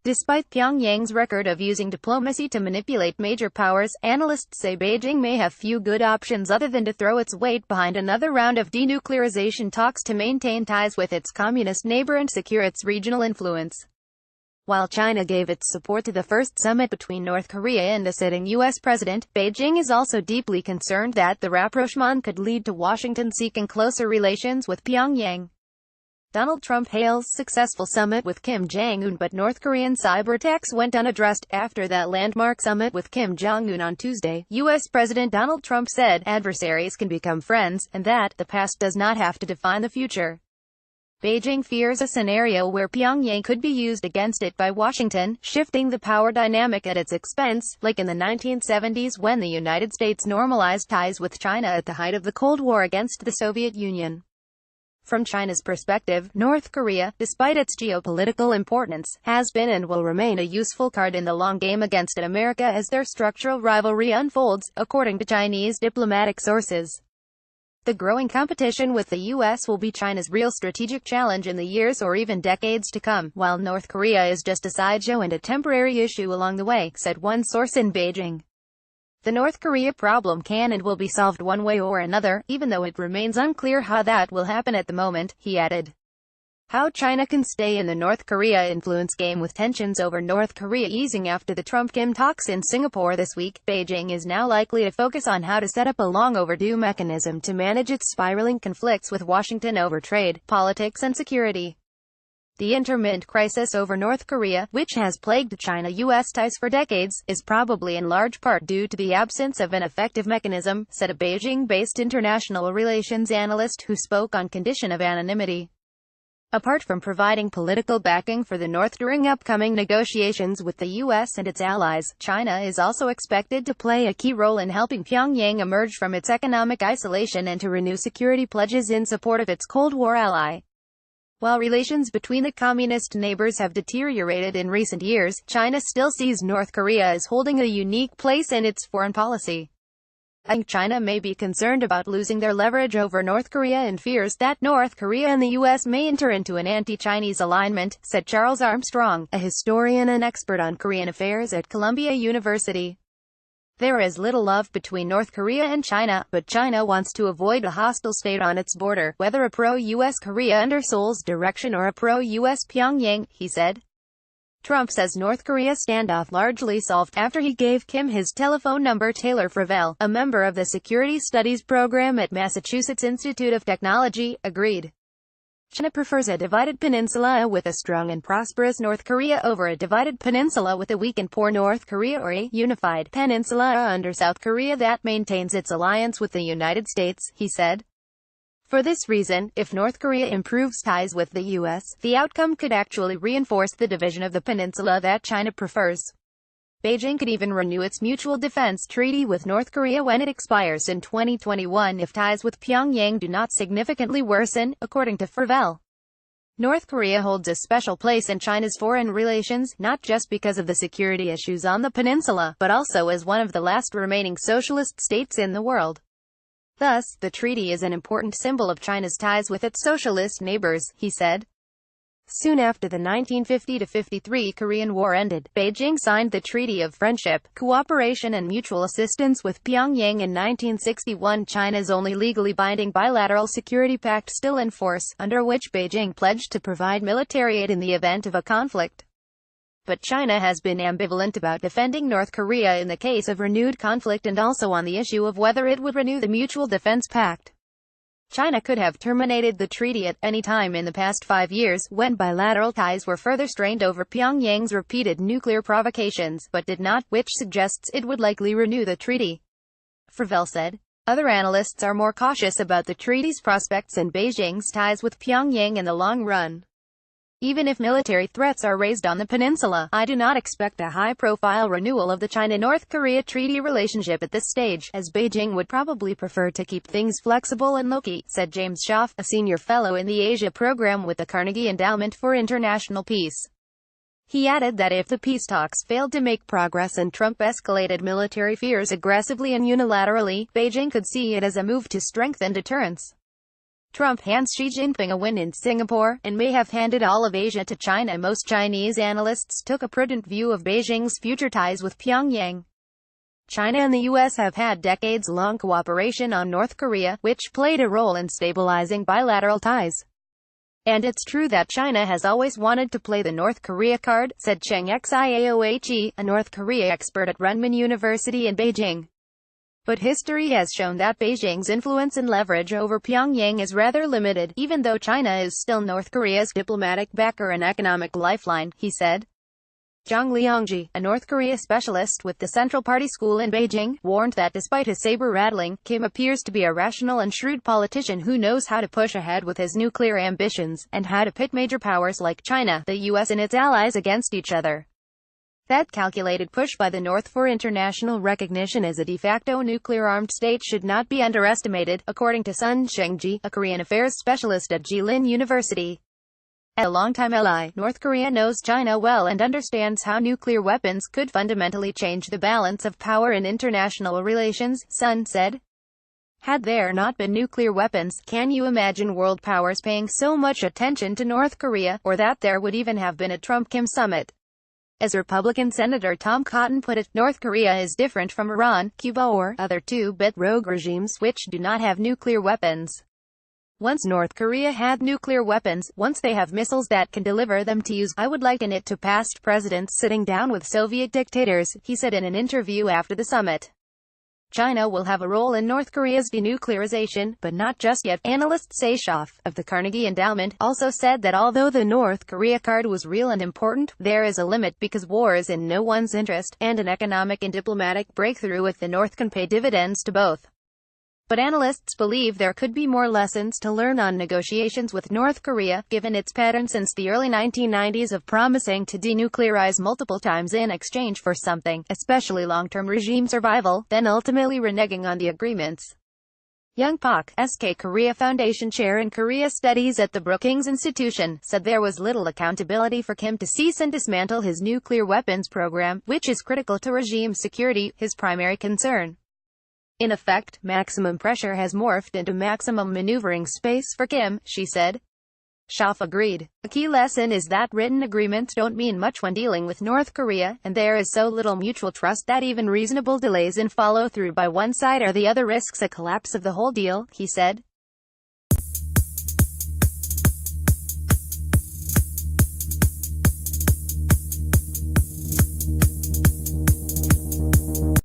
Despite Pyongyang's record of using diplomacy to manipulate major powers, analysts say Beijing may have few good options other than to throw its weight behind another round of denuclearization talks to maintain ties with its communist neighbor and secure its regional influence. While China gave its support to the first summit between North Korea and a sitting U.S. president, Beijing is also deeply concerned that the rapprochement could lead to Washington seeking closer relations with Pyongyang. Donald Trump hails successful summit with Kim Jong-un, but North Korean cyber-attacks went unaddressed. After that landmark summit with Kim Jong-un on Tuesday, U.S. President Donald Trump said adversaries can become friends, and that the past does not have to define the future. Beijing fears a scenario where Pyongyang could be used against it by Washington, shifting the power dynamic at its expense, like in the 1970s when the United States normalized ties with China at the height of the Cold War against the Soviet Union. From China's perspective, North Korea, despite its geopolitical importance, has been and will remain a useful card in the long game against America as their structural rivalry unfolds, according to Chinese diplomatic sources. The growing competition with the U.S. will be China's real strategic challenge in the years or even decades to come, while North Korea is just a sideshow and a temporary issue along the way, said one source in Beijing. The North Korea problem can and will be solved one way or another, even though it remains unclear how that will happen at the moment, he added. How China can stay in the North Korea influence game with tensions over North Korea easing after the Trump-Kim talks in Singapore this week, Beijing is now likely to focus on how to set up a long-overdue mechanism to manage its spiraling conflicts with Washington over trade, politics and security. The intermittent crisis over North Korea, which has plagued China-US ties for decades, is probably in large part due to the absence of an effective mechanism, said a Beijing-based international relations analyst who spoke on condition of anonymity. Apart from providing political backing for the North during upcoming negotiations with the U.S. and its allies, China is also expected to play a key role in helping Pyongyang emerge from its economic isolation and to renew security pledges in support of its Cold War ally. While relations between the communist neighbors have deteriorated in recent years, China still sees North Korea as holding a unique place in its foreign policy. I think China may be concerned about losing their leverage over North Korea and fears that North Korea and the U.S. may enter into an anti-Chinese alignment, said Charles Armstrong, a historian and expert on Korean affairs at Columbia University. There is little love between North Korea and China, but China wants to avoid a hostile state on its border, whether a pro-U.S. Korea under Seoul's direction or a pro-U.S. Pyongyang, he said. Trump says North Korea standoff largely solved after he gave Kim his telephone number. Taylor Fravel, a member of the Security Studies program at Massachusetts Institute of Technology, agreed. China prefers a divided peninsula with a strong and prosperous North Korea over a divided peninsula with a weak and poor North Korea, or a unified peninsula under South Korea that maintains its alliance with the United States, he said. For this reason, if North Korea improves ties with the U.S., the outcome could actually reinforce the division of the peninsula that China prefers. Beijing could even renew its mutual defense treaty with North Korea when it expires in 2021 if ties with Pyongyang do not significantly worsen, according to Fravel. North Korea holds a special place in China's foreign relations, not just because of the security issues on the peninsula, but also as one of the last remaining socialist states in the world. Thus, the treaty is an important symbol of China's ties with its socialist neighbors, he said. Soon after the 1950-53 Korean War ended, Beijing signed the Treaty of Friendship, Cooperation and Mutual Assistance with Pyongyang in 1961, China's only legally binding bilateral security pact still in force, under which Beijing pledged to provide military aid in the event of a conflict. But China has been ambivalent about defending North Korea in the case of renewed conflict and also on the issue of whether it would renew the Mutual Defense Pact. China could have terminated the treaty at any time in the past 5 years, when bilateral ties were further strained over Pyongyang's repeated nuclear provocations, but did not, which suggests it would likely renew the treaty. Fravel said. Other analysts are more cautious about the treaty's prospects and Beijing's ties with Pyongyang in the long run. Even if military threats are raised on the peninsula, I do not expect a high-profile renewal of the China-North Korea treaty relationship at this stage, as Beijing would probably prefer to keep things flexible and low-key, said James Schaff, a senior fellow in the Asia program with the Carnegie Endowment for International Peace. He added that if the peace talks failed to make progress and Trump escalated military fears aggressively and unilaterally, Beijing could see it as a move to strengthen deterrence. Trump hands Xi Jinping a win in Singapore, and may have handed all of Asia to China. Most Chinese analysts took a prudent view of Beijing's future ties with Pyongyang. China and the U.S. have had decades-long cooperation on North Korea, which played a role in stabilizing bilateral ties. And it's true that China has always wanted to play the North Korea card, said Cheng Xiaohe, a North Korea expert at Renmin University in Beijing. But history has shown that Beijing's influence and leverage over Pyongyang is rather limited, even though China is still North Korea's diplomatic backer and economic lifeline, he said. Zhang Liangji, a North Korea specialist with the Central Party School in Beijing, warned that despite his saber-rattling, Kim appears to be a rational and shrewd politician who knows how to push ahead with his nuclear ambitions, and how to pit major powers like China, the U.S. and its allies against each other. That calculated push by the North for international recognition as a de facto nuclear-armed state should not be underestimated, according to Sun Shengji, a Korean affairs specialist at Jilin University. As a longtime ally, North Korea knows China well and understands how nuclear weapons could fundamentally change the balance of power in international relations, Sun said. Had there not been nuclear weapons, can you imagine world powers paying so much attention to North Korea, or that there would even have been a Trump-Kim summit? As Republican Senator Tom Cotton put it, North Korea is different from Iran, Cuba or other two-bit rogue regimes which do not have nuclear weapons. Once North Korea had nuclear weapons, once they have missiles that can deliver them to use, I would liken it to past presidents sitting down with Soviet dictators, he said in an interview after the summit. China will have a role in North Korea's denuclearization, but not just yet. Analyst Seychoff, of the Carnegie Endowment, also said that although the North Korea card was real and important, there is a limit because war is in no one's interest, and an economic and diplomatic breakthrough with the North can pay dividends to both. But analysts believe there could be more lessons to learn on negotiations with North Korea, given its pattern since the early 1990s of promising to denuclearize multiple times in exchange for something, especially long-term regime survival, then ultimately reneging on the agreements. Young Pak, SK Korea Foundation Chair in Korea Studies at the Brookings Institution, said there was little accountability for Kim to cease and dismantle his nuclear weapons program, which is critical to regime security, his primary concern. In effect, maximum pressure has morphed into maximum maneuvering space for Kim, she said. Schaaf agreed. A key lesson is that written agreements don't mean much when dealing with North Korea, and there is so little mutual trust that even reasonable delays in follow-through by one side or the other risks a collapse of the whole deal, he said.